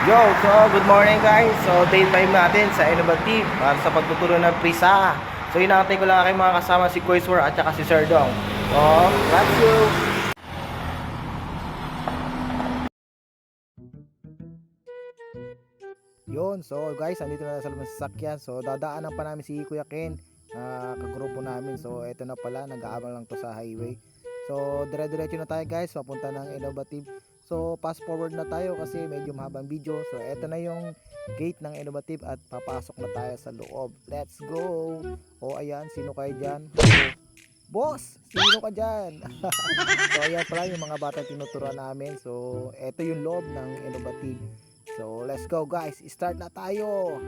Yo, so good morning guys. So day 5 natin sa Innovative para sa pagtuturo ng prisa. So hinahantay ko lang aking mga kasama si Koiswar at saka si Sir Dong. So, let's go! Yun, so guys, andito na sa labas ng sasakyan. So dadaanan pa namin si Kuya Ken, kagrupo namin. So eto na pala, nag-aabang lang to sa highway. So dire-diretso na tayo guys, papunta ng Innovative. So fast forward na tayo kasi medyo mahabang video. So eto na yung gate ng Innovative at papasok na tayo sa loob. Let's go! O ayan, sino kayo dyan? Boss! Sino ka dyan? So ayan pala yung mga bata tinuturuan namin. So eto yung loob ng Innovative. So let's go guys, start na tayo.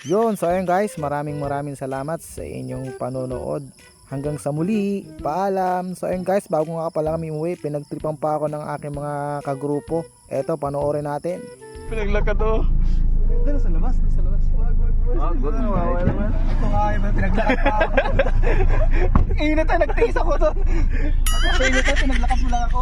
Yun, so ayun guys, maraming salamat sa inyong panonood. Hanggang sa muli, paalam. So ayun guys, bago nga pala kami umuwi, pinagtripan pa ako ng aking mga kagrupo. Eto, panoorin natin. Pinaglakad to. Doon sa labas, doon sa labas. Wag, Nawawa naman. Ito nga, iba pinaglakad pa ako. Init na, nagtiis ako doon. Kasi init na, pinaglakad mo lang ako.